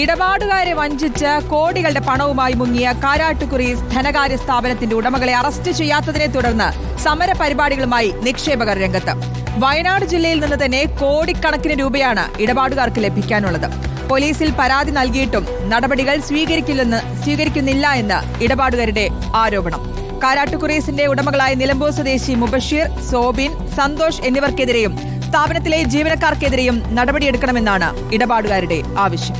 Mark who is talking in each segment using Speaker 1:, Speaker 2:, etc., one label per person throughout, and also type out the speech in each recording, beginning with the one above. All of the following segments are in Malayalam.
Speaker 1: ഇടപാടുകാരെ വഞ്ചിച്ച് കോടികളുടെ പണവുമായി മുങ്ങിയ കാരാട്ടുകുറീസ് ധനകാര്യ സ്ഥാപനത്തിന്റെ ഉടമകളെ അറസ്റ്റ് ചെയ്യാത്തതിനെ തുടർന്ന് സമര പരിപാടികളുമായി നിക്ഷേപകർ രംഗത്ത്. വയനാട് ജില്ലയിൽ നിന്ന് തന്നെ കോടിക്കണക്കിന് രൂപയാണ് ഇടപാടുകാർക്ക് ലഭിക്കാനുള്ളത്. പോലീസിൽ പരാതി നൽകിയിട്ടും നടപടികൾ സ്വീകരിക്കുന്നില്ല എന്ന് ഇടപാടുകാരുടെ ആരോപണം. കാരാട്ടുകുറീസിന്റെ ഉടമകളായ നിലമ്പൂർ സ്വദേശി മുബഷീർ, സോബിൻ, സന്തോഷ് എന്നിവർക്കെതിരെയും സ്ഥാപനത്തിലെ ജീവനക്കാർക്കെതിരെയും നടപടിയെടുക്കണമെന്നാണ് ഇടപാടുകാരുടെ ആവശ്യം.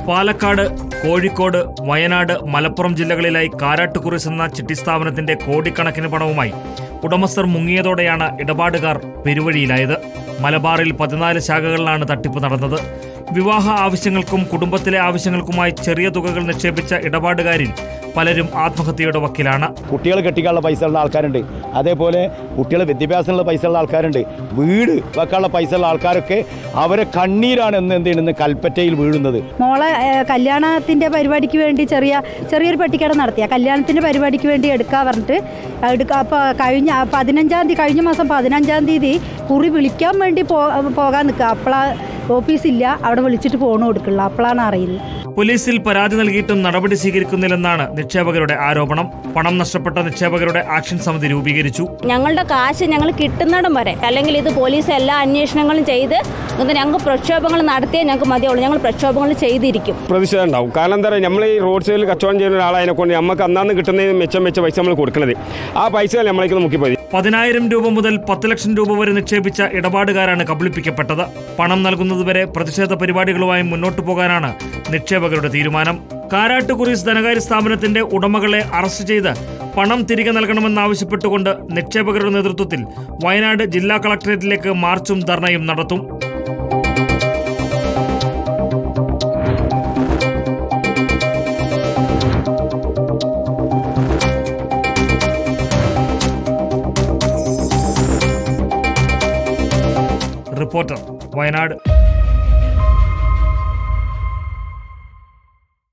Speaker 2: പാലക്കാട്, കോഴിക്കോട്, വയനാട്, മലപ്പുറം ജില്ലകളിലായി കാരാട്ടുകുറീസ് എന്ന ചിട്ടി സ്ഥാപനത്തിന്റെ കോടിക്കണക്കിന് പണവുമായി ഉടമസ്ഥർ മുങ്ങിയതോടെയാണ് ഇടപാടുകാർ പെരുവഴിയിലായത്. മലബാറിൽ 14 ശാഖകളിലാണ് തട്ടിപ്പ് നടന്നത്. വിവാഹ ആവശ്യങ്ങൾക്കും കുടുംബത്തിലെ ആവശ്യങ്ങൾക്കുമായി ചെറിയ തുകകൾ നിക്ഷേപിച്ച ഇടപാടുകാരിൽ പലരും ആത്മഹത്യയുടെ വക്കിലാണ്.
Speaker 3: കുട്ടികൾ കെട്ടിക്കാനുള്ള പൈസ ഉള്ള ആൾക്കാരുണ്ട്, അതേപോലെ കുട്ടികളെ വിദ്യാഭ്യാസമുള്ള പൈസ ഉള്ള ആൾക്കാരുണ്ട്, വീട് വെക്കാനുള്ള പൈസ ഉള്ള ആൾക്കാരൊക്കെ അവരെ കണ്ണീരാണ് എന്തെയ്യുന്നത് കൽപ്പറ്റയിൽ വീഴുന്നത്.
Speaker 4: മോളെ കല്യാണത്തിന്റെ പരിപാടിക്ക് വേണ്ടി ചെറിയൊരു പെട്ടിക്കട നടത്തിയ കല്യാണത്തിന്റെ പരിപാടിക്ക് വേണ്ടി എടുക്കാൻ പറഞ്ഞിട്ട് അപ്പോൾ കഴിഞ്ഞ മാസം 15-ാം തീയതി കുറി വിളിക്കാൻ വേണ്ടി പോകാൻ നിൽക്കുക. അപ്പോഴാ ഓഫീസില്ല, അവിടെ വിളിച്ചിട്ട് ഫോൺ കൊടുക്കില്ല. അപ്പോഴാണ് അറിയുന്നത്.
Speaker 2: പോലീസിൽ പരാതി നൽകിയിട്ടും നടപടി സ്വീകരിക്കുന്നില്ലെന്നാണ് നിക്ഷേപകരുടെ ആരോപണം. പണം നഷ്ടപ്പെട്ട നിക്ഷേപകരുടെ ആക്ഷൻ സമിതി രൂപീകരിച്ചു.
Speaker 5: ഞങ്ങളുടെ കാശ് ഞങ്ങൾ കിട്ടുന്നിടം വരെ, അല്ലെങ്കിൽ ഇത് പോലീസ് എല്ലാ അന്വേഷണങ്ങളും ചെയ്ത് ഞങ്ങൾക്ക് പ്രക്ഷോഭങ്ങൾ നടത്തിയേ ഞങ്ങൾക്ക് മതിയുള്ളൂ. ഞങ്ങൾ പ്രക്ഷോഭങ്ങൾ ചെയ്തിരിക്കും.
Speaker 6: പ്രതിഷേധം ഉണ്ടാവും. കാരണം എന്താ പറയുക, നമ്മൾ ഈ റോഡ് സൈഡിൽ കച്ചവടം ചെയ്യുന്ന ഒരാളതിനെ കൊണ്ട് നമുക്ക് അന്നാന്ന് കിട്ടുന്നതിന് മെച്ചം പൈസ നമ്മൾ കൊടുക്കുന്നത്. ആ പൈസ നമ്മളേക്ക് മുക്കിപ്പോയി. 10,000
Speaker 2: രൂപ മുതൽ 10 ലക്ഷം രൂപ വരെ നിക്ഷേപിച്ച ഇടപാടുകാരാണ് കബളിപ്പിക്കപ്പെട്ടത്. പണം നൽകുന്നതുവരെ പ്രതിഷേധ പരിപാടികളുമായി മുന്നോട്ടു പോകാനാണ് നിക്ഷേപകരുടെ തീരുമാനം. കാരാട്ടുകുറീസ് ധനകാര്യ സ്ഥാപനത്തിന്റെ ഉടമകളെ അറസ്റ്റ് ചെയ്ത് പണം തിരികെ നൽകണമെന്നാവശ്യപ്പെട്ടുകൊണ്ട് നിക്ഷേപകരുടെ നേതൃത്വത്തിൽ വയനാട് ജില്ലാ കളക്ടറേറ്റിലേക്ക് മാർച്ചും ധർണയും നടത്തും. റിപ്പോർട്ടർ, വയനാട്.